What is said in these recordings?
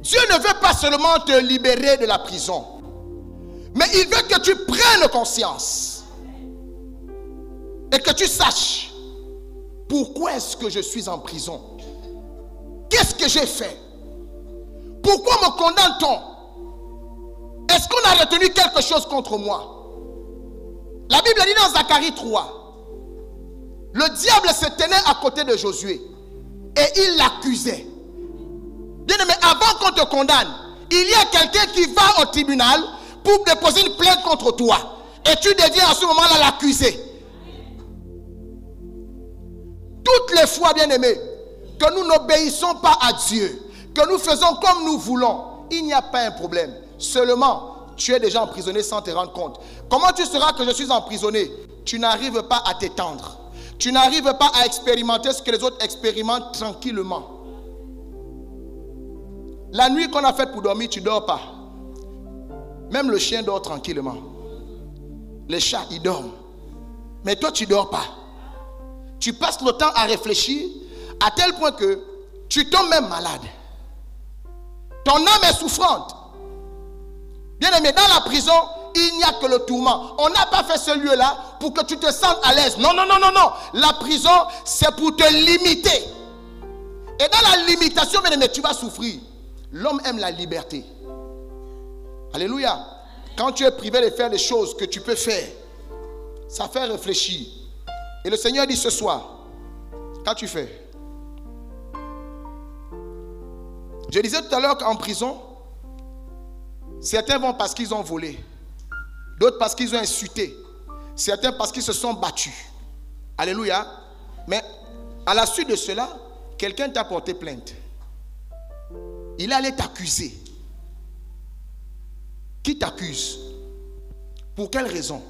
Dieu ne veut pas seulement te libérer de la prison, mais il veut que tu prennes conscience et que tu saches pourquoi est-ce que je suis en prison. Qu'est-ce que j'ai fait? Pourquoi me condamne-t-on? Est-ce qu'on a retenu quelque chose contre moi? La Bible dit dans Zacharie 3, le diable se tenait à côté de Josué et il l'accusait. Bien-aimé, avant qu'on te condamne, il y a quelqu'un qui va au tribunal pour déposer une plainte contre toi. Et tu deviens à ce moment-là l'accusé. Toutes les fois, bien-aimé, que nous n'obéissons pas à Dieu, que nous faisons comme nous voulons, il n'y a pas un problème. Seulement, tu es déjà emprisonné sans te rendre compte. Comment tu sauras que je suis emprisonné? Tu n'arrives pas à t'étendre. Tu n'arrives pas à expérimenter ce que les autres expérimentent tranquillement. La nuit qu'on a faite pour dormir, tu ne dors pas. Même le chien dort tranquillement. Les chats, ils dorment. Mais toi, tu ne dors pas. Tu passes le temps à réfléchir à tel point que tu tombes même malade. Ton âme est souffrante. Bien aimé, dans la prison, il n'y a que le tourment. On n'a pas fait ce lieu-là pour que tu te sentes à l'aise. Non, non, non, non, non. La prison, c'est pour te limiter. Et dans la limitation, bien aimé, tu vas souffrir. L'homme aime la liberté. Alléluia. Quand tu es privé de faire des choses que tu peux faire, ça fait réfléchir. Et le Seigneur dit ce soir, quand tu fais. Je disais tout à l'heure qu'en prison, certains vont parce qu'ils ont volé, d'autres parce qu'ils ont insulté, certains parce qu'ils se sont battus. Alléluia. Mais à la suite de cela, quelqu'un t'a porté plainte. Il allait t'accuser. Qui t'accuse? Pour quelle raison?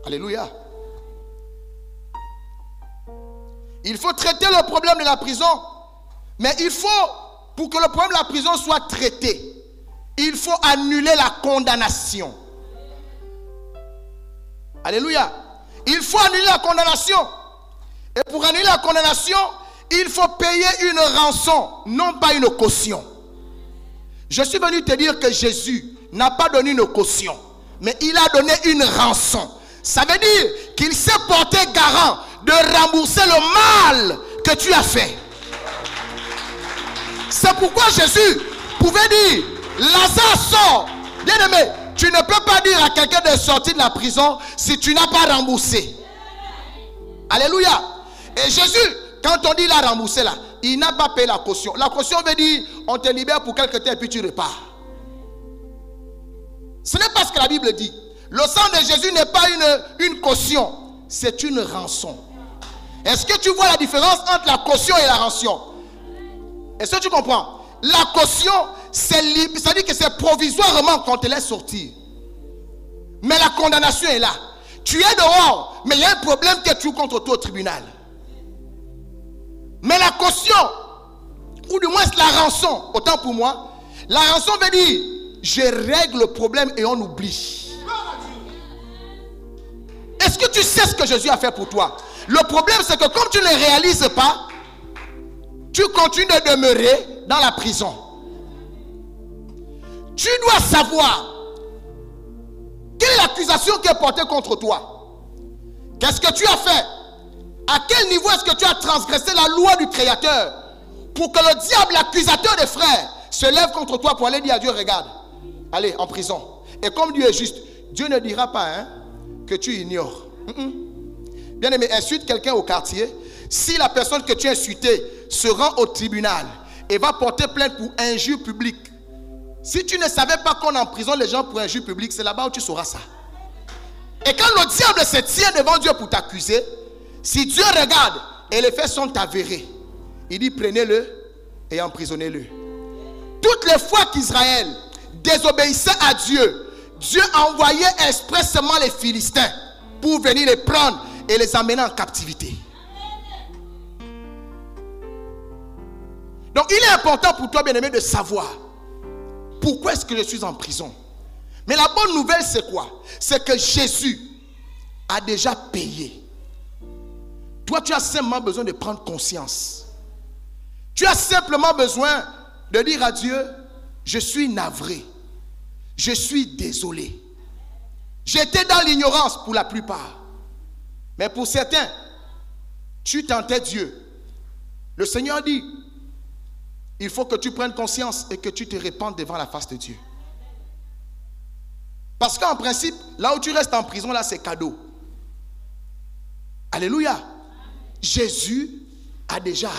Alléluia. Il faut traiter le problème de la prison. Mais il faut, pour que le problème de la prison soit traité, il faut annuler la condamnation. Alléluia. Il faut annuler la condamnation. Et pour annuler la condamnation, il faut payer une rançon, non pas une caution. Je suis venu te dire que Jésus n'a pas donné une caution, mais il a donné une rançon. Ça veut dire qu'il s'est porté garant de rembourser le mal que tu as fait. C'est pourquoi Jésus pouvait dire, Lazare sort. Bien aimé, tu ne peux pas dire à quelqu'un de sortir de la prison si tu n'as pas remboursé. Alléluia. Et Jésus, quand on dit il a remboursé là, il n'a pas payé la caution. La caution veut dire, on te libère pour quelque temps et puis tu repars. Ce n'est pas ce que la Bible dit. Le sang de Jésus n'est pas une caution, c'est une rançon. Est-ce que tu vois la différence entre la caution et la rançon? Est-ce que tu comprends? La caution, c'est libre, ça dit que c'est provisoirement qu'on te laisse sortir. Mais la condamnation est là. Tu es dehors, mais il y a un problème que tu joues contre toi au tribunal. Mais la caution, ou du moins la rançon, autant pour moi, la rançon veut dire, je règle le problème et on oublie. Est-ce que tu sais ce que Jésus a fait pour toi? Le problème, c'est que comme tu ne le réalises pas, tu continues de demeurer dans la prison. Tu dois savoir quelle est l'accusation qui est portée contre toi. Qu'est-ce que tu as fait? À quel niveau est-ce que tu as transgressé la loi du Créateur pour que le diable, l'accusateur des frères, se lève contre toi pour aller dire à Dieu, regarde, allez en prison. Et comme Dieu est juste, Dieu ne dira pas que tu ignores. Bien aimé, insulte quelqu'un au quartier. Si la personne que tu as insultée se rend au tribunal et va porter plainte pour injure publique, si tu ne savais pas qu'on emprisonne les gens pour injure publique, c'est là-bas où tu sauras ça. Et quand le diable se tient devant Dieu pour t'accuser, si Dieu regarde et les faits sont avérés, il dit prenez-le et emprisonnez-le. Toutes les fois qu'Israël désobéissait à Dieu, Dieu envoyait expressément les Philistins pour venir les prendre et les amener en captivité. Donc il est important pour toi, bien-aimé, de savoir pourquoi est-ce que je suis en prison. Mais la bonne nouvelle, c'est quoi? C'est que Jésus a déjà payé. Toi, tu as simplement besoin de prendre conscience. Tu tu as simplement besoin de dire à Dieu, je suis navré, je suis désolé. J'étais dans l'ignorance pour la plupart. Mais pour certains, tu tentais Dieu. Le Seigneur dit, il faut que tu prennes conscience et que tu te répandes devant la face de Dieu. Parce qu'en principe, là où tu restes en prison, là c'est cadeau. Alléluia. Jésus a déjà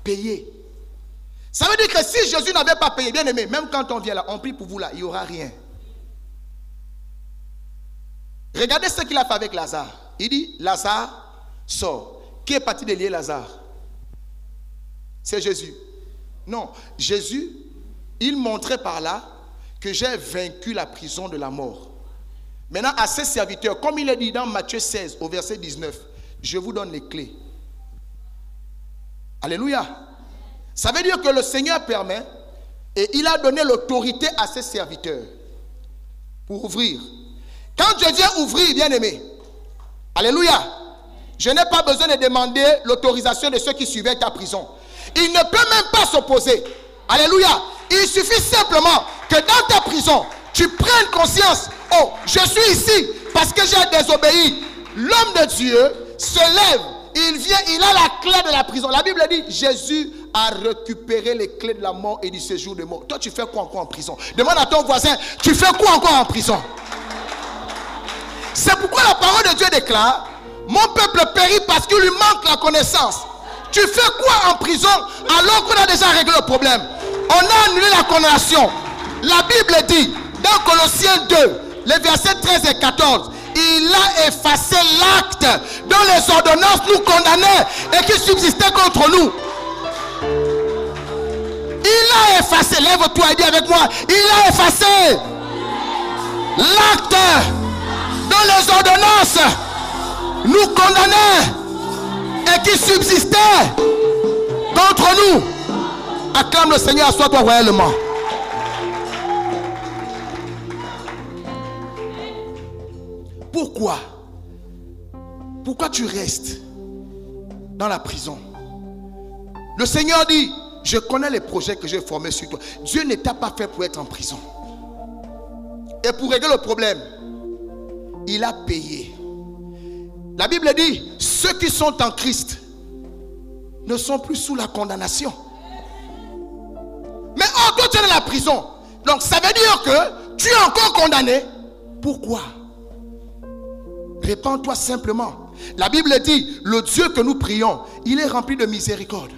payé. Ça veut dire que si Jésus n'avait pas payé, bien aimé, même quand on vient là, on prie pour vous là, il n'y aura rien. Regardez ce qu'il a fait avec Lazare. Il dit, Lazare sort. Qui est parti de lier Lazare? C'est Jésus. Non, Jésus, il montrait par là que j'ai vaincu la prison de la mort. Maintenant, à ses serviteurs, comme il est dit dans Matthieu 16, au verset 19, je vous donne les clés. Alléluia. Ça veut dire que le Seigneur permet et il a donné l'autorité à ses serviteurs pour ouvrir. Quand je viens ouvrir, bien aimé, alléluia, je n'ai pas besoin de demander l'autorisation de ceux qui suivaient ta prison. Il ne peut même pas s'opposer. Alléluia. Il suffit simplement que dans ta prison, tu prennes conscience. Oh, je suis ici parce que j'ai désobéi. L'homme de Dieu se lève. Il vient, il a la clé de la prison. La Bible dit, Jésus a récupéré les clés de la mort et du séjour de mort. Toi, tu fais quoi encore en prison? Demande à ton voisin, tu fais quoi encore en prison? C'est pourquoi la parole de Dieu déclare, mon peuple périt parce qu'il lui manque la connaissance. Tu fais quoi en prison alors qu'on a déjà réglé le problème? On a annulé la condamnation. La Bible dit, dans Colossiens 2, les versets 13 et 14, il a effacé l'acte dont les ordonnances nous condamnaient et qui subsistait contre nous. Il a effacé, lève-toi et dis avec moi, il a effacé l'acte dont les ordonnances nous condamnaient et qui subsistait contre nous. Acclame le Seigneur, assois-toi royalement. Pourquoi? Pourquoi tu restes dans la prison? Le Seigneur dit, je connais les projets que j'ai formés sur toi. Dieu ne t'a pas fait pour être en prison. Et pour régler le problème, il a payé. La Bible dit, ceux qui sont en Christ ne sont plus sous la condamnation. Mais toi tu es dans la prison. Donc ça veut dire que tu es encore condamné. Pourquoi? Répands-toi simplement. La Bible dit, le Dieu que nous prions, il est rempli de miséricorde.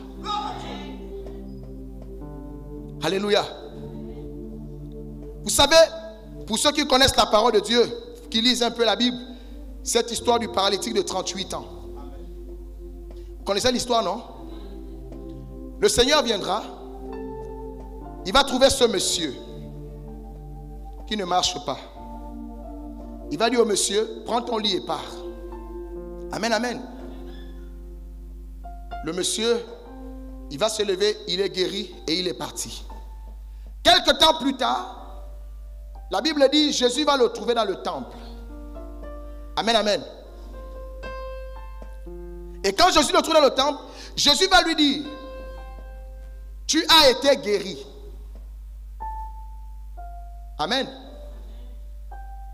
Alléluia. Vous savez, pour ceux qui connaissent la parole de Dieu, qui lisent un peu la Bible, cette histoire du paralytique de 38 ans. Vous connaissez l'histoire, non? Le Seigneur viendra, il va trouver ce monsieur qui ne marche pas. Il va dire au monsieur, prends ton lit et pars. Amen, amen. Le monsieur, il va se lever, il est guéri et il est parti. Quelque temps plus tard, la Bible dit, Jésus va le trouver dans le temple. Amen, amen. Et quand Jésus le trouve dans le temple, Jésus va lui dire, tu as été guéri. Amen.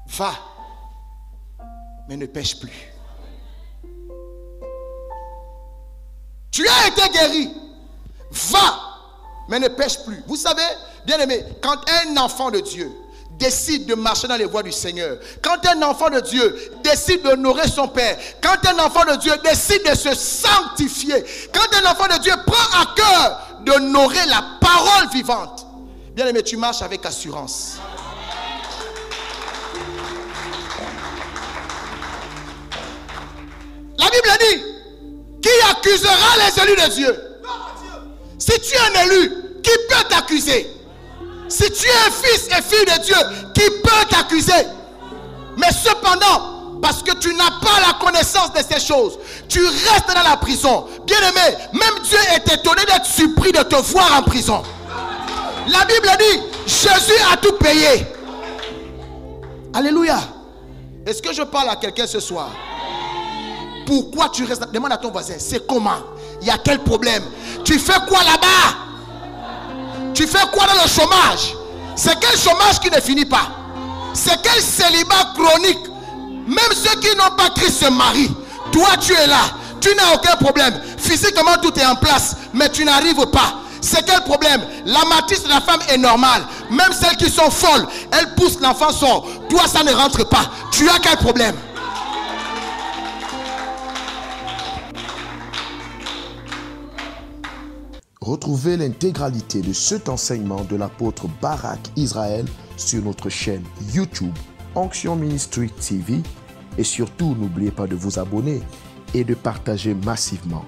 Va, mais ne pêche plus. Tu as été guéri. Va, mais ne pêche plus. Vous savez, bien aimé, quand un enfant de Dieu décide de marcher dans les voies du Seigneur, quand un enfant de Dieu décide d'honorer son Père, quand un enfant de Dieu décide de se sanctifier, quand un enfant de Dieu prend à cœur d'honorer la parole vivante, bien aimé, tu marches avec assurance. La Bible dit, qui accusera les élus de Dieu? Si tu es un élu, qui peut t'accuser? Si tu es un fils et fille de Dieu, qui peut t'accuser? Mais cependant, parce que tu n'as pas la connaissance de ces choses, tu restes dans la prison. Bien aimé, même Dieu est étonné d'être surpris de te voir en prison. La Bible dit, Jésus a tout payé. Alléluia. Est-ce que je parle à quelqu'un ce soir? Pourquoi tu restes? Demande à ton voisin, c'est comment? Il y a quel problème? Tu fais quoi là-bas? Tu fais quoi dans le chômage? C'est quel chômage qui ne finit pas? C'est quel célibat chronique? Même ceux qui n'ont pas Christ se marient. Toi, tu es là. Tu n'as aucun problème. Physiquement, tout est en place. Mais tu n'arrives pas. C'est quel problème? La matrice de la femme est normale. Même celles qui sont folles, elles poussent, l'enfant sort. Toi, ça ne rentre pas. Tu as quel problème? Retrouvez l'intégralité de cet enseignement de l'apôtre Barak Israël sur notre chaîne YouTube Onction Ministry TV et surtout n'oubliez pas de vous abonner et de partager massivement.